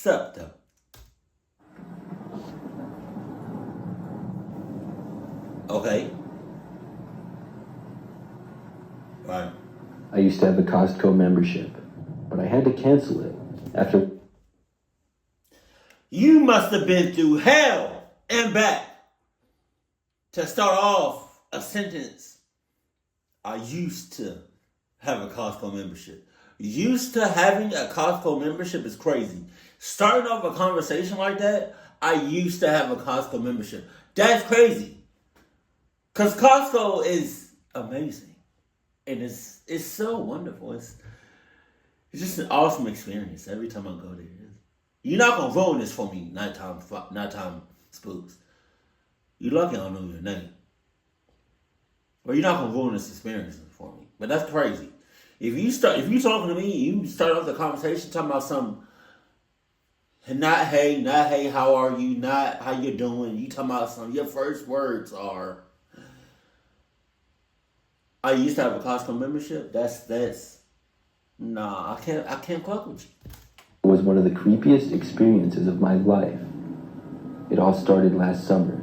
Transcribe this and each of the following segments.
Sup, though? Okay. Right. I used to have a Costco membership, but I had to cancel it after... You must have been through hell and back to start off a sentence. I used to have a Costco membership. Used to having a Costco membership is crazy. Starting off a conversation like that, I used to have a Costco membership. That's crazy. Because Costco is amazing. And it's so wonderful. It's just an awesome experience every time I go there. You're not going to ruin this for me, nighttime spooks. You're lucky I don't know your name. Or you're not going to ruin this experience for me. But that's crazy. If you talking to me, you start off the conversation talking about some, not hey, how are you, not how you doing. You talking about some, your first words are, I used to have a Costco membership. That's, nah, I can't fuck with you. It was one of the creepiest experiences of my life. It all started last summer.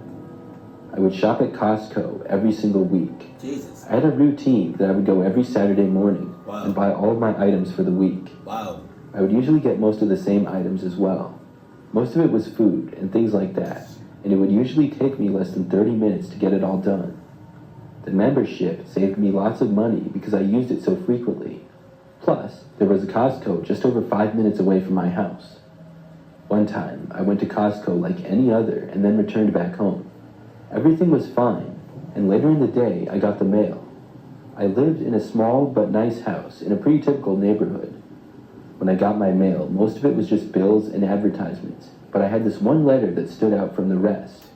I would shop at Costco every single week. Jesus. I had a routine that I would go every Saturday morning and buy all of my items for the week. Wow. I would usually get most of the same items as well. Most of it was food and things like that, and it would usually take me less than 30 minutes to get it all done. The membership saved me lots of money because I used it so frequently. Plus, there was a Costco just over 5 minutes away from my house. One time, I went to Costco like any other and then returned back home. Everything was fine, and later in the day, I got the mail. I lived in a small but nice house in a pretty typical neighborhood. When I got my mail, most of it was just bills and advertisements, but I had this one letter that stood out from the rest.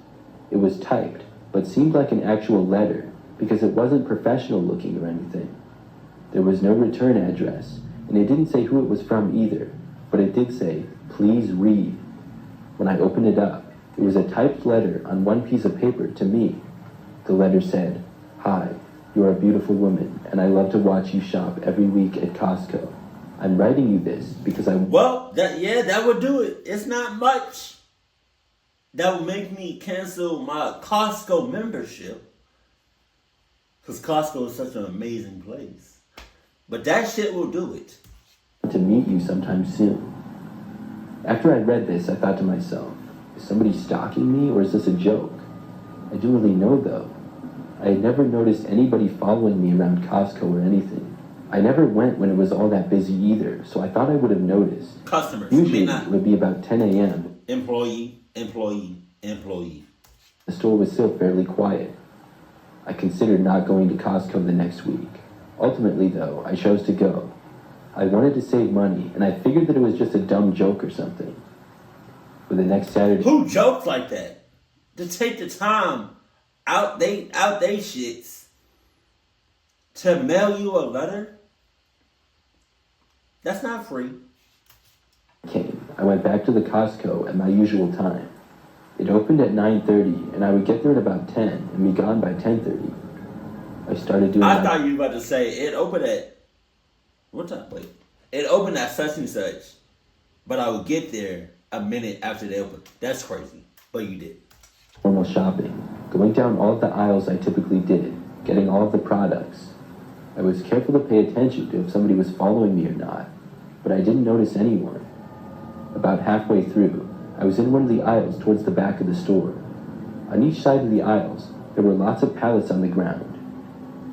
It was typed, but seemed like an actual letter because it wasn't professional looking or anything. There was no return address, and it didn't say who it was from either, but it did say, "Please read." When I opened it up, it was a typed letter on one piece of paper to me. The letter said, "Hi, you are a beautiful woman, and I love to watch you shop every week at Costco. I'm writing you this because I..." Well, that would do it. It's not much that would make me cancel my Costco membership. Because Costco is such an amazing place. But that shit will do it. "To meet you sometime soon." After I read this, I thought to myself, is somebody stalking me or is this a joke? I didn't really know though. I had never noticed anybody following me around Costco or anything. I never went when it was all that busy either, so I thought I would have noticed. Customers. Usually it would be about 10 a.m. Employee. The store was still fairly quiet. I considered not going to Costco the next week. Ultimately though, I chose to go. I wanted to save money, and I figured that it was just a dumb joke or something. For the next Saturday... Who jokes like that? To take the time out they shits to mail you a letter? That's not free. I went back to the Costco at my usual time. It opened at 9:30, and I would get there at about 10 and be gone by 10:30. I started doing... I thought you were about to say it opened at... What time? Wait. It opened at such and such, but I would get there a minute after they opened. That's crazy, but you did. Normal shopping, going down all of the aisles I typically did, getting all of the products. I was careful to pay attention to if somebody was following me or not, but I didn't notice anyone. About halfway through, I was in one of the aisles towards the back of the store. On each side of the aisles, there were lots of pallets on the ground.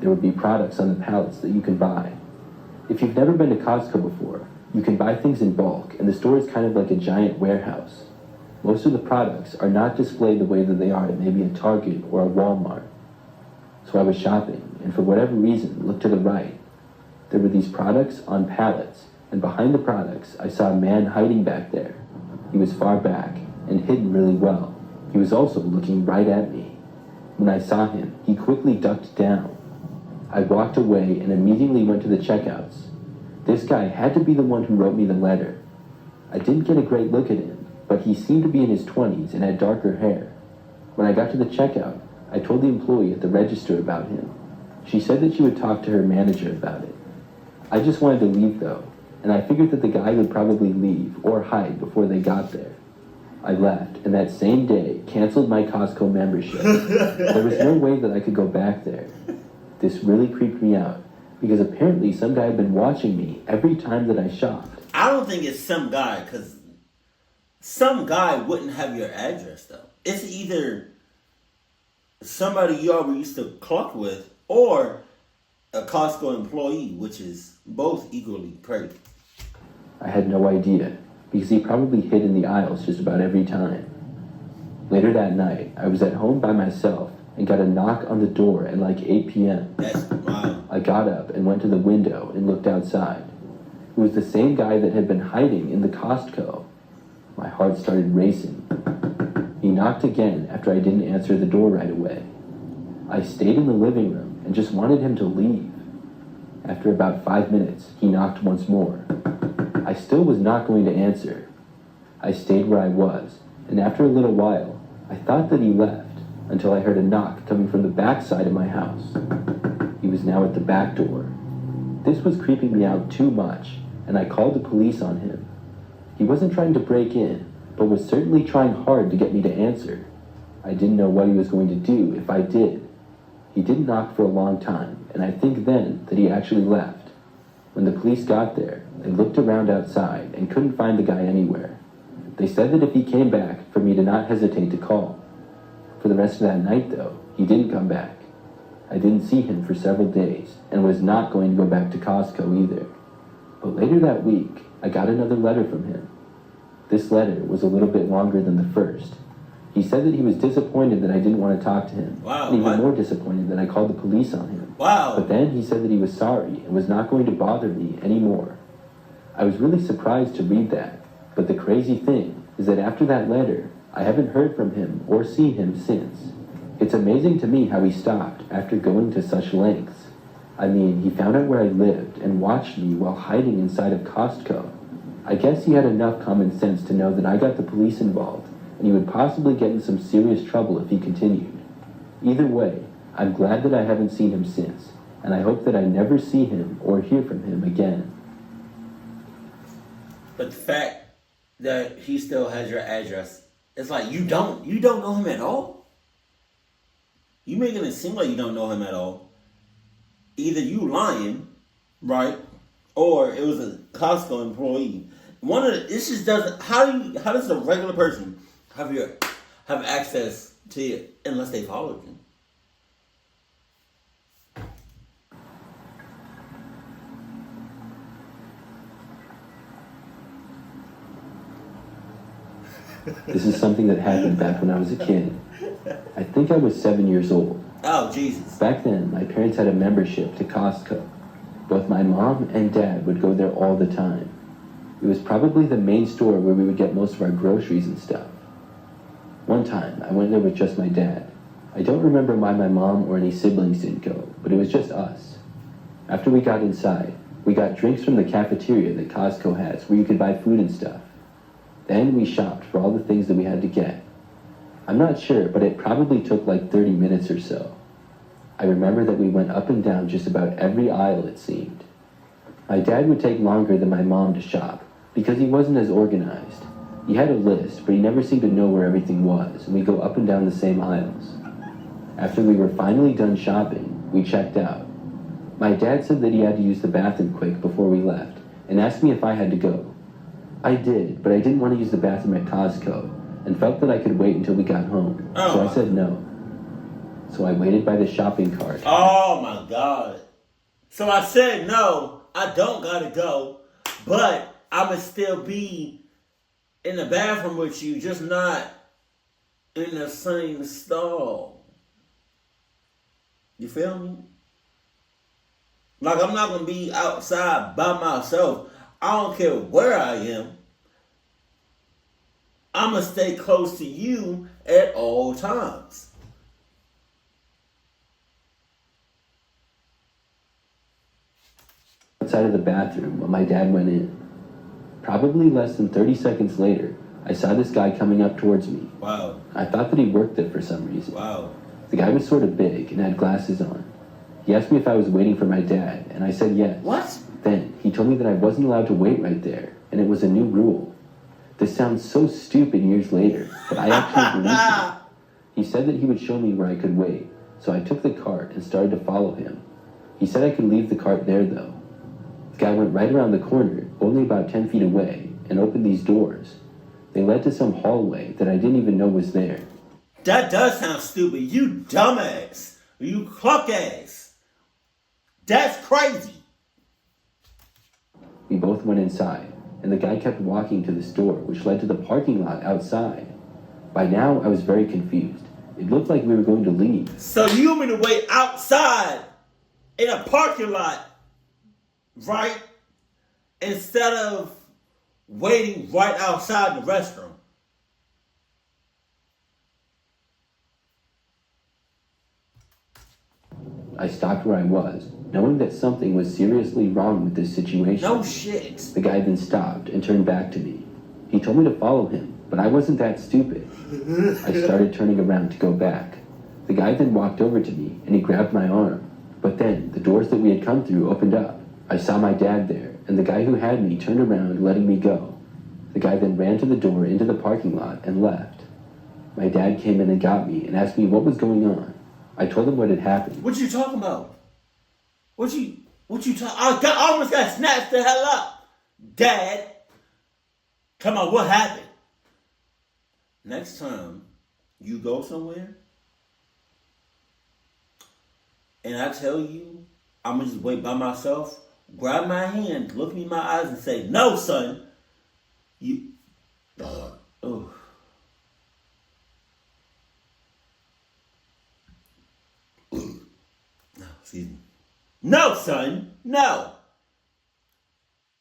There would be products on the pallets that you can buy. If you've never been to Costco before, you can buy things in bulk, and the store is kind of like a giant warehouse. Most of the products are not displayed the way that they are at maybe a Target or a Walmart. So I was shopping, and for whatever reason, looked to the right. There were these products on pallets, and behind the products, I saw a man hiding back there. He was far back, and hidden really well. He was also looking right at me. When I saw him, he quickly ducked down. I walked away and immediately went to the checkouts. This guy had to be the one who wrote me the letter. I didn't get a great look at him, but he seemed to be in his 20s and had darker hair. When I got to the checkout, I told the employee at the register about him. She said that she would talk to her manager about it. I just wanted to leave though. and I figured that the guy would probably leave or hide before they got there. I left, and that same day, canceled my Costco membership. There was no way that I could go back there. This really creeped me out, because apparently some guy had been watching me every time that I shopped. I don't think it's some guy, because some guy wouldn't have your address, though. It's either somebody you already used to clock with, or a Costco employee, which is both equally crazy. I had no idea, because he probably hid in the aisles just about every time. Later that night, I was at home by myself and got a knock on the door at like 8 p.m. That's wild. I got up and went to the window and looked outside. It was the same guy that had been hiding in the Costco. My heart started racing. He knocked again after I didn't answer the door right away. I stayed in the living room and just wanted him to leave. After about 5 minutes, he knocked once more. I still was not going to answer. I stayed where I was, and after a little while, I thought that he left until I heard a knock coming from the back side of my house. He was now at the back door. This was creeping me out too much, and I called the police on him. He wasn't trying to break in, but was certainly trying hard to get me to answer. I didn't know what he was going to do if I did. He didn't knock for a long time, and I think then that he actually left. When the police got there, they looked around outside and couldn't find the guy anywhere. They said that if he came back, for me to not hesitate to call. For the rest of that night, though, he didn't come back. I didn't see him for several days, and was not going to go back to Costco either. But later that week, I got another letter from him. This letter was a little bit longer than the first. He said that he was disappointed that I didn't want to talk to him, and even more disappointed that I called the police on him. But then he said that he was sorry and was not going to bother me anymore. I was really surprised to read that, but the crazy thing is that after that letter, I haven't heard from him or seen him since. It's amazing to me how he stopped after going to such lengths. I mean, he found out where I lived and watched me while hiding inside of Costco. I guess he had enough common sense to know that I got the police involved, and he would possibly get in some serious trouble if he continued. Either way, I'm glad that I haven't seen him since, and I hope that I never see him or hear from him again. But the fact that he still has your address, it's like you don't know him at all. You making it seem like you don't know him at all. Either you lying, right, or it was a Costco employee. One of the, it just doesn't. How does a regular person have access to it unless they follow you? This is something that happened back when I was a kid. I think I was 7 years old. Oh, Jesus. Back then, my parents had a membership to Costco. Both my mom and dad would go there all the time. It was probably the main store where we would get most of our groceries and stuff. One time, I went there with just my dad. I don't remember why my mom or any siblings didn't go, but it was just us. After we got inside, we got drinks from the cafeteria that Costco has where you could buy food and stuff. Then we shopped for all the things that we had to get. I'm not sure, but it probably took like 30 minutes or so. I remember that we went up and down just about every aisle, it seemed. My dad would take longer than my mom to shop because he wasn't as organized. He had a list, but he never seemed to know where everything was, and we go up and down the same aisles. After we were finally done shopping, we checked out. My dad said that he had to use the bathroom quick before we left, and asked me if I had to go. I did, but I didn't want to use the bathroom at Costco, and felt that I could wait until we got home, so I said no. So I waited by the shopping cart. Oh my God. So I said no, I don't gotta go, but I'ma still be in the bathroom with you, just not in the same stall. You feel me? Like I'm not gonna be outside by myself. I don't care where I am. I'ma stay close to you at all times. Outside of the bathroom when my dad went in. Probably less than 30 seconds later, I saw this guy coming up towards me. Wow. I thought that he worked there for some reason. Wow. The guy was sort of big and had glasses on. He asked me if I was waiting for my dad, and I said yes. What? Then he told me that I wasn't allowed to wait right there, and it was a new rule. This sounds so stupid years later, but I actually believed him. He said that he would show me where I could wait, so I took the cart and started to follow him. He said I could leave the cart there though. The guy went right around the corner, only about 10 feet away, and opened these doors. They led to some hallway that I didn't even know was there. That does sound stupid. You dumbass. You cluck ass. That's crazy. We both went inside, and the guy kept walking to this door, which led to the parking lot outside. By now, I was very confused. It looked like we were going to leave. So you want me to wait outside in a parking lot, right? Instead of waiting right outside the restroom. I stopped where I was, knowing that something was seriously wrong with this situation. No shit. The guy then stopped and turned back to me. He told me to follow him, but I wasn't that stupid. I started turning around to go back. The guy then walked over to me and he grabbed my arm. But then the doors that we had come through opened up. I saw my dad there, and the guy who had me turned around, letting me go. The guy then ran to the door into the parking lot and left. My dad came in and got me and asked me what was going on. I told him what had happened. What you talking about? What you talking? I almost got snatched the hell up, Dad. Come on, what happened? Next time you go somewhere and I tell you I'm gonna just wait by myself, grab my hand, look me in my eyes and say, no, son. Excuse me. No, son, no.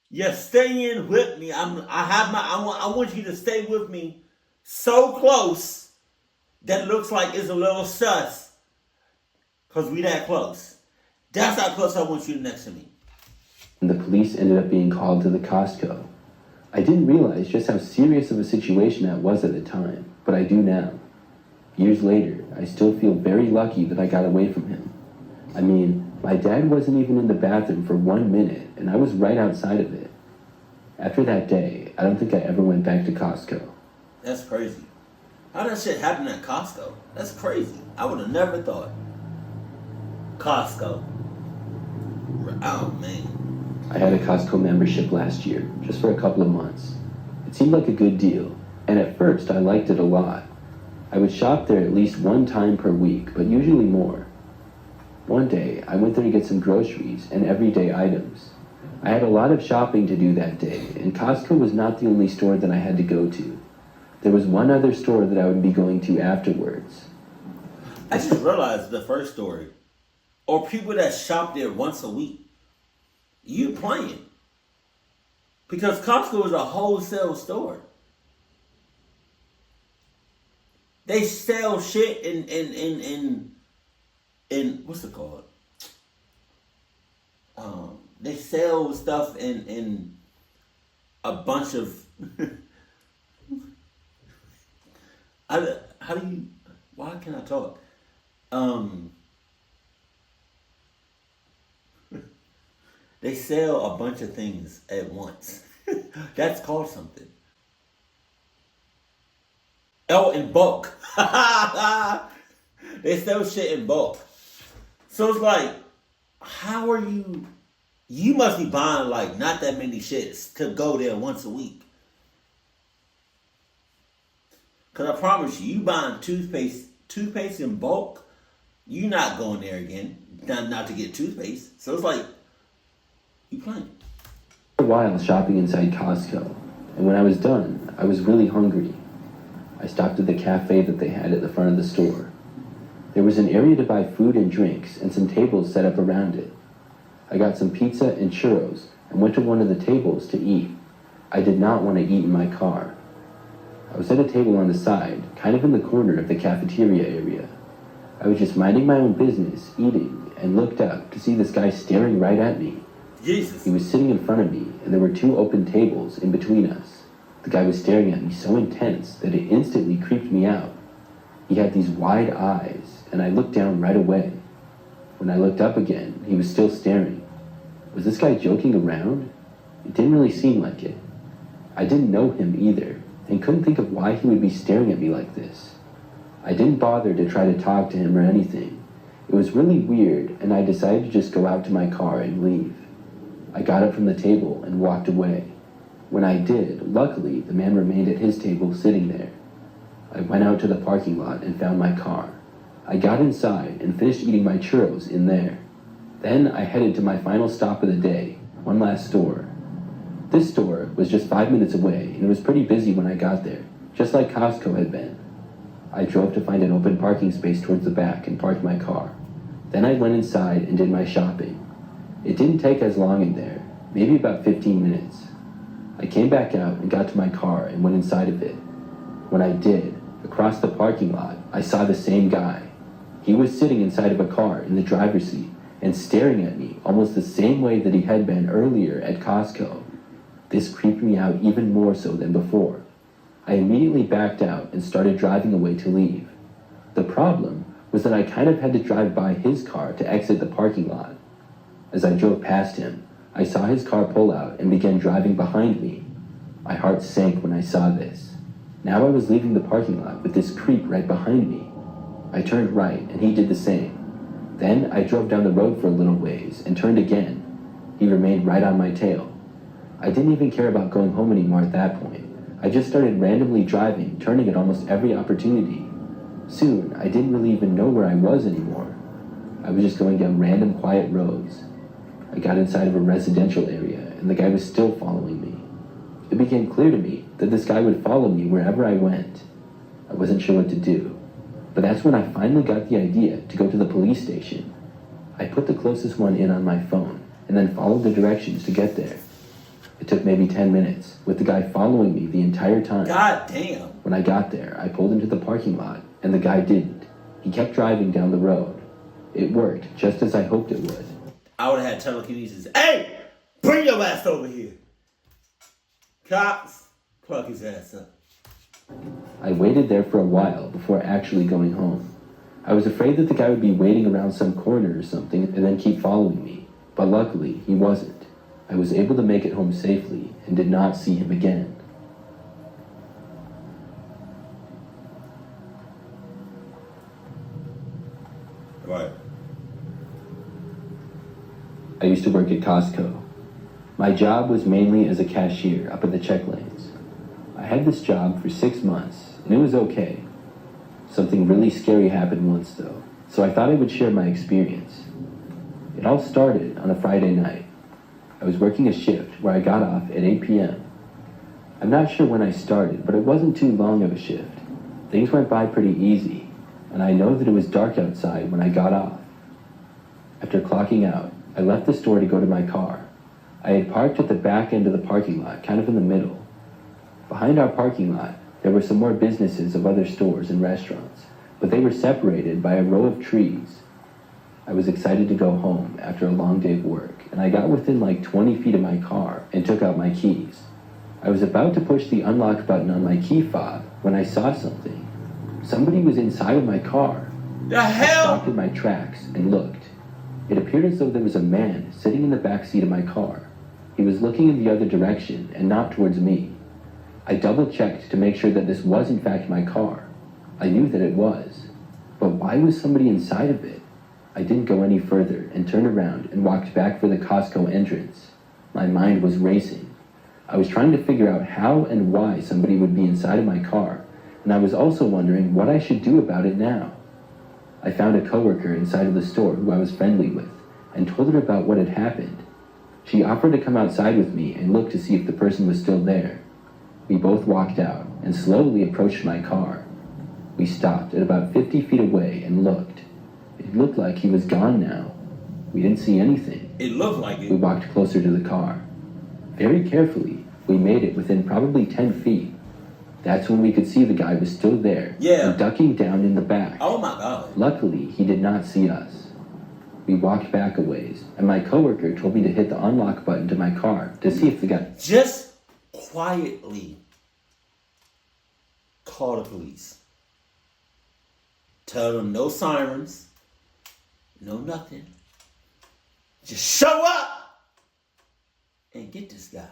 You're staying with me. I want you to stay with me so close that it looks like it's a little sus. Cause we that close. That's how close I want you next to me. And the police ended up being called to the Costco. I didn't realize just how serious of a situation that was at the time, but I do now. Years later, I still feel very lucky that I got away from him. I mean, my dad wasn't even in the bathroom for 1 minute, and I was right outside of it. After that day, I don't think I ever went back to Costco. That's crazy. How that shit happen at Costco? That's crazy. I would have never thought. Costco. Oh, man. I had a Costco membership last year, just for a couple of months. It seemed like a good deal, and at first I liked it a lot. I would shop there at least one time per week, but usually more. One day, I went there to get some groceries and everyday items. I had a lot of shopping to do that day, and Costco was not the only store that I had to go to. There was one other store that I would be going to afterwards. I just realized the first story. Or people that shop there once a week. You playing. Because Costco is a wholesale store. They sell shit in what's it called? They sell stuff in a bunch of why can't I talk? They sell a bunch of things at once. That's called something. Oh, in bulk. They sell shit in bulk. So it's like, how are you? You must be buying like not that many shits to go there once a week. Cause I promise you buying toothpaste in bulk, you're not going there again. Not to get toothpaste. So it's like, you playing. For a while shopping inside Costco, and when I was done, I was really hungry. I stopped at the cafe that they had at the front of the store. There was an area to buy food and drinks and some tables set up around it. I got some pizza and churros and went to one of the tables to eat. I did not want to eat in my car. I was at a table on the side, kind of in the corner of the cafeteria area. I was just minding my own business, eating, and looked up to see this guy staring right at me. Jesus. He was sitting in front of me, and there were 2 open tables in between us. The guy was staring at me so intense that it instantly creeped me out. He had these wide eyes, and I looked down right away. When I looked up again, he was still staring. Was this guy joking around? It didn't really seem like it. I didn't know him either, and couldn't think of why he would be staring at me like this. I didn't bother to try to talk to him or anything. It was really weird, and I decided to just go out to my car and leave. I got up from the table and walked away. When I did, luckily, the man remained at his table sitting there. I went out to the parking lot and found my car. I got inside and finished eating my churros in there. Then I headed to my final stop of the day, one last store. This store was just 5 minutes away, and it was pretty busy when I got there, just like Costco had been. I drove to find an open parking space towards the back and parked my car. Then I went inside and did my shopping. It didn't take as long in there, maybe about 15 minutes. I came back out and got to my car and went inside of it. When I did, across the parking lot, I saw the same guy. He was sitting inside of a car in the driver's seat and staring at me almost the same way that he had been earlier at Costco. This creeped me out even more so than before. I immediately backed out and started driving away to leave. The problem was that I kind of had to drive by his car to exit the parking lot. As I drove past him, I saw his car pull out and began driving behind me. My heart sank when I saw this. Now I was leaving the parking lot with this creep right behind me. I turned right and he did the same. Then I drove down the road for a little ways and turned again. He remained right on my tail. I didn't even care about going home anymore at that point. I just started randomly driving, turning at almost every opportunity. Soon, I didn't really even know where I was anymore. I was just going down random quiet roads. I got inside of a residential area, and the guy was still following me. It became clear to me that this guy would follow me wherever I went. I wasn't sure what to do, but that's when I finally got the idea to go to the police station. I put the closest one in on my phone, and then followed the directions to get there. It took maybe 10 minutes, with the guy following me the entire time. God damn. When I got there, I pulled into the parking lot, and the guy didn't. He kept driving down the road. It worked, just as I hoped it would. I would have had telekinesis. Hey! Bring your ass over here! Cops, plug his ass up. I waited there for a while before actually going home. I was afraid that the guy would be waiting around some corner or something and then keep following me, but luckily he wasn't. I was able to make it home safely and did not see him again. Right. I used to work at Costco. My job was mainly as a cashier up at the check lanes. I had this job for 6 months, and it was okay. Something really scary happened once though, so I thought I would share my experience. It all started on a Friday night. I was working a shift where I got off at 8 p.m. I'm not sure when I started, but it wasn't too long of a shift. Things went by pretty easy, and I know that it was dark outside when I got off. After clocking out, I left the store to go to my car. I had parked at the back end of the parking lot, kind of in the middle. Behind our parking lot, there were some more businesses of other stores and restaurants, but they were separated by a row of trees. I was excited to go home after a long day of work, and I got within like 20 feet of my car and took out my keys. I was about to push the unlock button on my key fob when I saw something. Somebody was inside of my car. The hell? I stopped in my tracks and looked. It appeared as though there was a man sitting in the back seat of my car. He was looking in the other direction and not towards me. I double-checked to make sure that this was in fact my car. I knew that it was. But why was somebody inside of it? I didn't go any further and turned around and walked back for the Costco entrance. My mind was racing. I was trying to figure out how and why somebody would be inside of my car, and I was also wondering what I should do about it now. I found a coworker inside of the store who I was friendly with and told her about what had happened. She offered to come outside with me and look to see if the person was still there. We both walked out and slowly approached my car. We stopped at about 50 feet away and looked. It looked like he was gone now. We didn't see anything. It looked like it. We walked closer to the car. Very carefully, we made it within probably 10 feet. That's when we could see the guy was still there, and ducking down in the back. Oh my God. Luckily, he did not see us. We walked back a ways, and my coworker told me to hit the unlock button to my car to see if the guy... Just quietly call the police. Tell them no sirens, no nothing. Just show up and get this guy.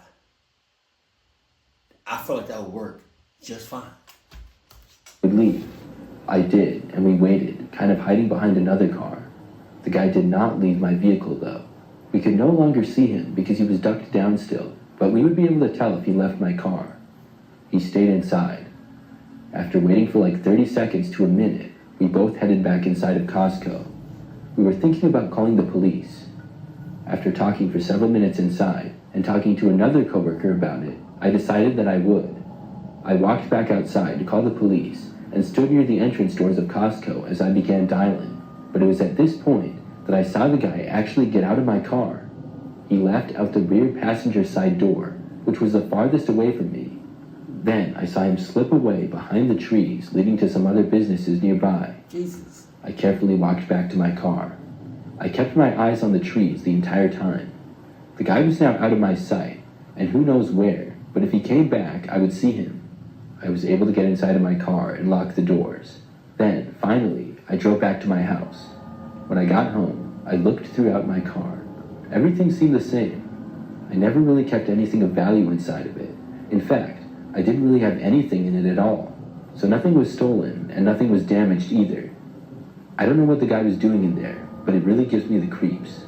I feel like that would work just fine. Would leave. I did, and we waited, kind of hiding behind another car. The guy did not leave my vehicle, though. We could no longer see him because he was ducked down still, but we would be able to tell if he left my car. He stayed inside. After waiting for like 30 seconds to a minute, we both headed back inside of Costco. We were thinking about calling the police. After talking for several minutes inside and talking to another coworker about it, I decided that I would. I walked back outside to call the police and stood near the entrance doors of Costco as I began dialing, but it was at this point that I saw the guy actually get out of my car. He left out the rear passenger side door, which was the farthest away from me. Then I saw him slip away behind the trees leading to some other businesses nearby. Jesus. I carefully walked back to my car. I kept my eyes on the trees the entire time. The guy was now out of my sight, and who knows where, but if he came back, I would see him. I was able to get inside of my car and lock the doors. Then, finally, I drove back to my house. When I got home, I looked throughout my car. Everything seemed the same. I never really kept anything of value inside of it. In fact, I didn't really have anything in it at all. So nothing was stolen, and nothing was damaged either. I don't know what the guy was doing in there, but it really gives me the creeps.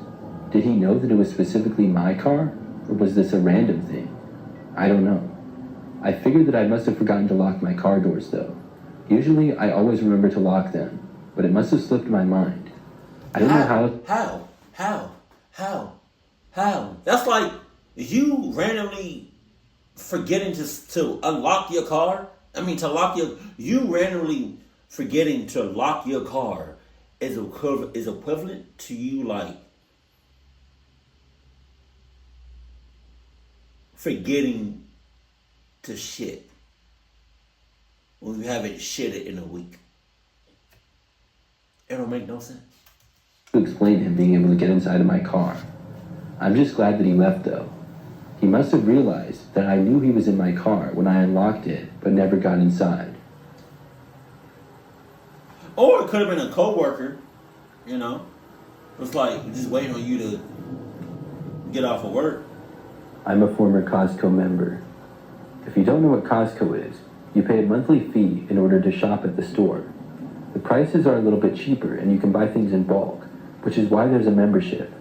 Did he know that it was specifically my car, or was this a random thing? I don't know. I figured that I must have forgotten to lock my car doors though. Usually I always remember to lock them, but it must have slipped my mind. I don't know How? That's like you randomly forgetting to unlock your car. You randomly forgetting to lock your car is equivalent to you like forgetting to shit when you haven't shitted in a week. It don't make no sense. To explain him being able to get inside of my car. I'm just glad that he left though. He must have realized that I knew he was in my car when I unlocked it, but never got inside. Or it could have been a coworker, you know. It's like just waiting on you to get off of work. I'm a former Costco member. If you don't know what Costco is, you pay a monthly fee in order to shop at the store. The prices are a little bit cheaper and you can buy things in bulk, which is why there's a membership.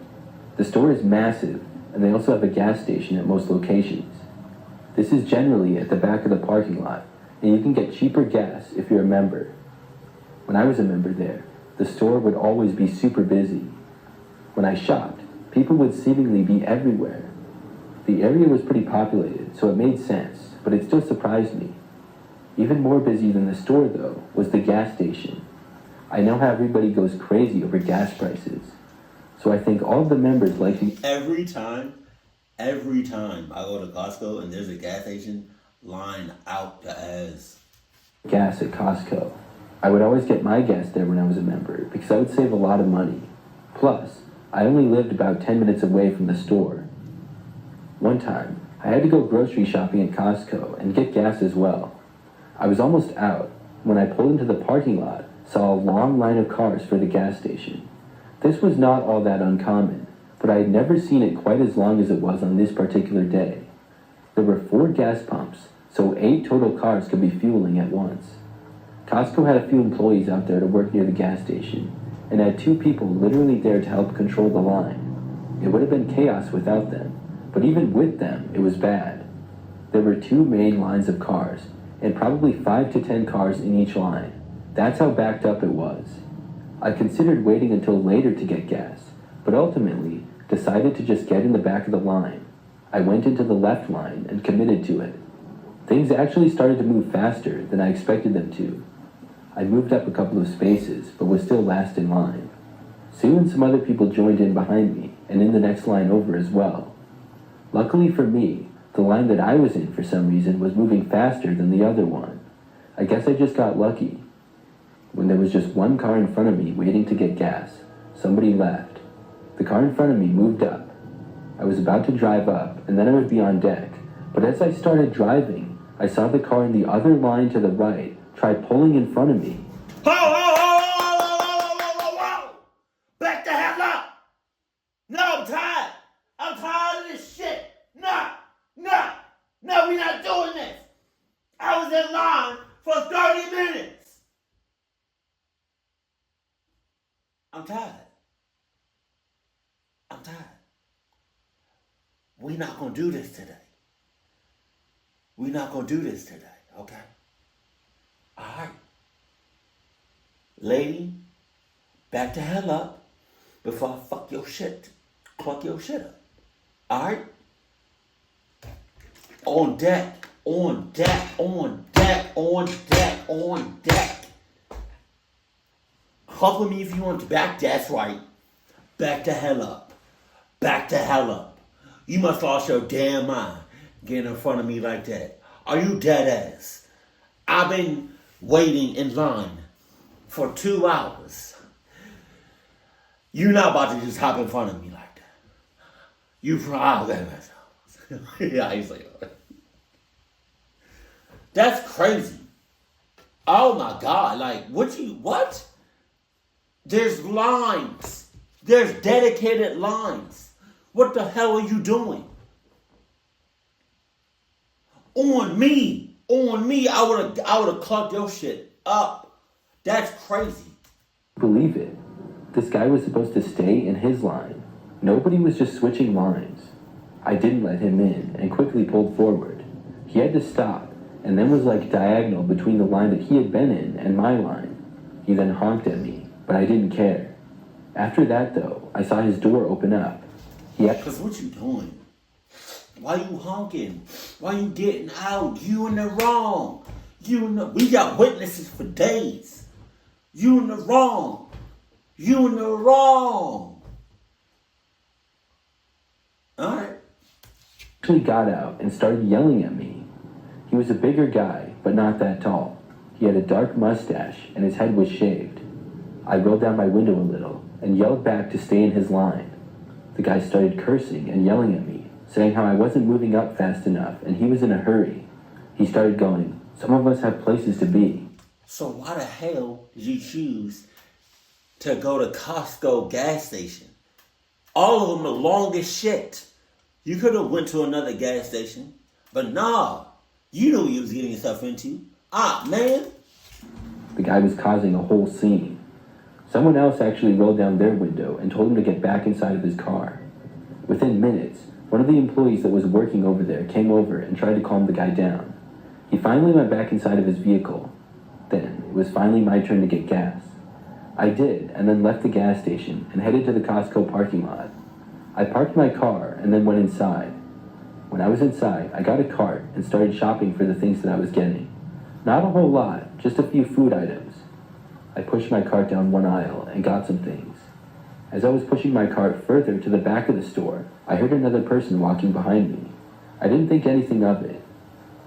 The store is massive, and they also have a gas station at most locations. This is generally at the back of the parking lot, and you can get cheaper gas if you're a member. When I was a member there, the store would always be super busy. When I shopped, people would seemingly be everywhere. The area was pretty populated, so it made sense, but it still surprised me. Even more busy than the store, though, was the gas station. I know how everybody goes crazy over gas prices, so I think all of the members like to... Every time I go to Costco and there's a gas station, line out the ass. Gas at Costco. I would always get my gas there when I was a member because I would save a lot of money. Plus, I only lived about 10 minutes away from the store. One time, I had to go grocery shopping at Costco and get gas as well. I was almost out when I pulled into the parking lot, saw a long line of cars for the gas station. This was not all that uncommon, but I had never seen it quite as long as it was on this particular day. There were 4 gas pumps, so 8 total cars could be fueling at once. Costco had a few employees out there to work near the gas station, and had 2 people literally there to help control the line. It would have been chaos without them, but even with them, it was bad. There were 2 main lines of cars, and probably 5 to 10 cars in each line. That's how backed up it was. I considered waiting until later to get gas, but ultimately decided to just get in the back of the line. I went into the left line and committed to it. Things actually started to move faster than I expected them to. I moved up a couple of spaces, but was still last in line. Soon some other people joined in behind me, and in the next line over as well. Luckily for me, the line that I was in for some reason was moving faster than the other one. I guess I just got lucky. When there was just one car in front of me waiting to get gas, somebody left. The car in front of me moved up. I was about to drive up, and then I would be on deck, but as I started driving, I saw the car in the other line to the right try pulling in front of me. Whoa! Back the hell up! No, I'm tired of this shit! No! outside. We're not going to do this today. We're not going to do this today, okay? All right. Lady, back the hell up before I fuck your shit. Cluck your shit up. All right? On deck, on deck, on deck, on deck, on deck. Fuck with me if you want to back. That's right. Back the hell up. Back the hell up. You must lost your damn mind getting in front of me like that. Are you dead ass? I've been waiting in line for 2 hours. You're not about to just hop in front of me like that. You probably yeah, he's like, that's crazy. Oh my God, like, what? There's lines. There's dedicated lines. What the hell are you doing? On me, I would have clucked your shit up. That's crazy. Believe it. This guy was supposed to stay in his line. Nobody was just switching lines. I didn't let him in and quickly pulled forward. He had to stop and then was like diagonal between the line that he had been in and my line. He then honked at me, but I didn't care. After that though, I saw his door open up. Cause what you doing? Why you honking? Why you getting out? You in the wrong. We got witnesses for days. You in the wrong. You in the wrong. Alright. Actually got out and started yelling at me. He was a bigger guy, but not that tall. He had a dark mustache and his head was shaved. I rolled down my window a little and yelled back to stay in his line. The guy started cursing and yelling at me, saying how I wasn't moving up fast enough and he was in a hurry. He started going, "Some of us have places to be." So why the hell did you choose to go to Costco gas station? All of them the longest shit. You could have went to another gas station, but nah, you knew what you was getting yourself into. Man. The guy was causing a whole scene. Someone else actually rolled down their window and told him to get back inside of his car. Within minutes, one of the employees that was working over there came over and tried to calm the guy down. He finally went back inside of his vehicle. Then, it was finally my turn to get gas. I did, and then left the gas station and headed to the Costco parking lot. I parked my car and then went inside. When I was inside, I got a cart and started shopping for the things that I was getting. Not a whole lot, just a few food items. I pushed my cart down one aisle and got some things. As I was pushing my cart further to the back of the store, I heard another person walking behind me. I didn't think anything of it.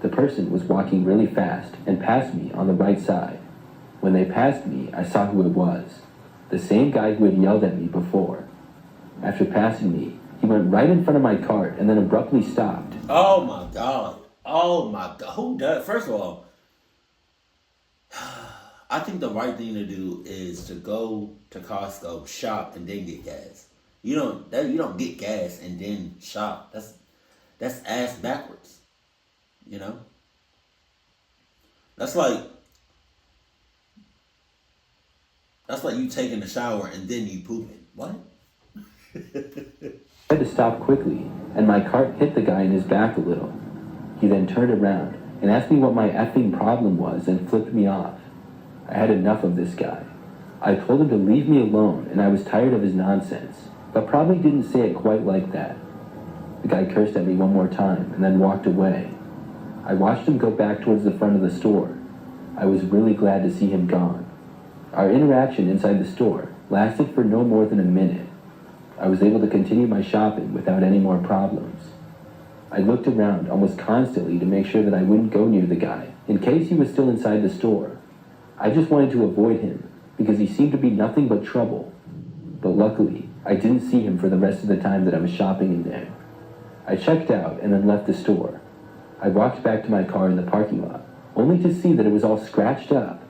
The person was walking really fast and passed me on the right side. When they passed me, I saw who it was. The same guy who had yelled at me before. After passing me, he went right in front of my cart and then abruptly stopped. Oh my God. Oh my God. Who does? First of all, I think the right thing to do is to go to Costco, shop, and then get gas. You don't get gas and then shop. That's ass backwards. You know? That's like you taking a shower and then you pooping. What? I had to stop quickly, and my cart hit the guy in his back a little. He then turned around and asked me what my effing problem was and flipped me off. I had enough of this guy. I told him to leave me alone and I was tired of his nonsense, but probably didn't say it quite like that. The guy cursed at me one more time and then walked away. I watched him go back towards the front of the store. I was really glad to see him gone. Our interaction inside the store lasted for no more than a minute. I was able to continue my shopping without any more problems. I looked around almost constantly to make sure that I wouldn't go near the guy, in case he was still inside the store. I just wanted to avoid him, because he seemed to be nothing but trouble. But luckily, I didn't see him for the rest of the time that I was shopping in there. I checked out and then left the store. I walked back to my car in the parking lot, only to see that it was all scratched up.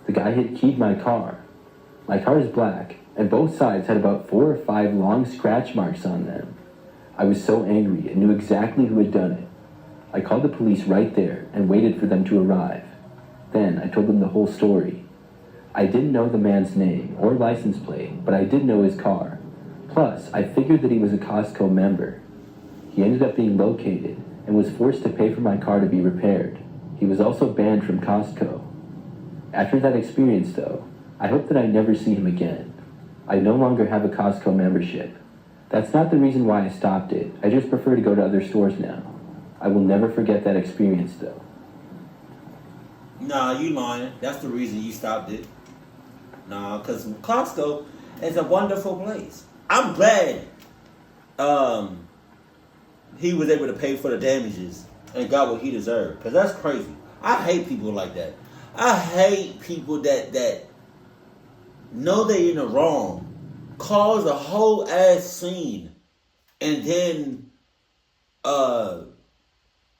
The guy had keyed my car. My car is black, and both sides had about 4 or 5 long scratch marks on them. I was so angry and knew exactly who had done it. I called the police right there and waited for them to arrive. Then I told them the whole story. I didn't know the man's name or license plate, but I did know his car. Plus, I figured that he was a Costco member. He ended up being located and was forced to pay for my car to be repaired. He was also banned from Costco. After that experience, though, I hope that I never see him again. I no longer have a Costco membership. That's not the reason why I stopped it. I just prefer to go to other stores now. I will never forget that experience, though. Nah, you lying. That's the reason you stopped it. Nah, because Costco is a wonderful place. I'm glad he was able to pay for the damages and got what he deserved. Because that's crazy. I hate people like that. I hate people that know they're in the wrong, cause a whole ass scene, and then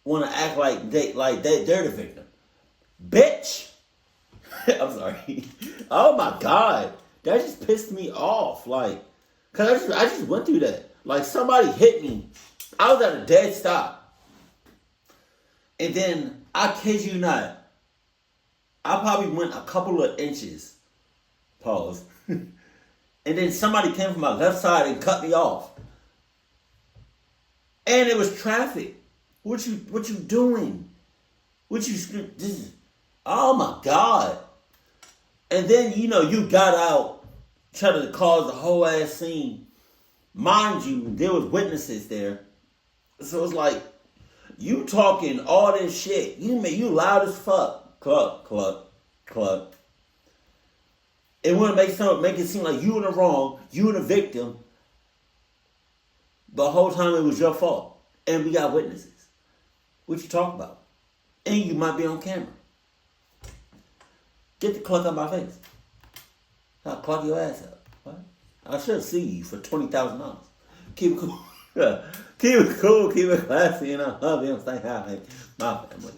want to act like they're the victim. Bitch! I'm sorry. Oh my God. That just pissed me off. Like, cause I just went through that. Like, somebody hit me. I was at a dead stop. And then, I kid you not, I probably went a couple of inches. Pause. And then somebody came from my left side and cut me off. And it was traffic. What you doing? Oh my God. And then, you got out, trying to cause a whole ass scene. Mind you, there was witnesses there. So it's like, you talking all this shit. You loud as fuck. Cluck. It want to make it seem like you in the wrong, you in the victim. The whole time it was your fault. And we got witnesses. What you talking about? And you might be on camera. Get the cluck out my face. I'll cluck your ass up. What? I should see you for $20,000. Keep it cool. Keep it cool, keep it classy, and I love you. Stay happy. My family.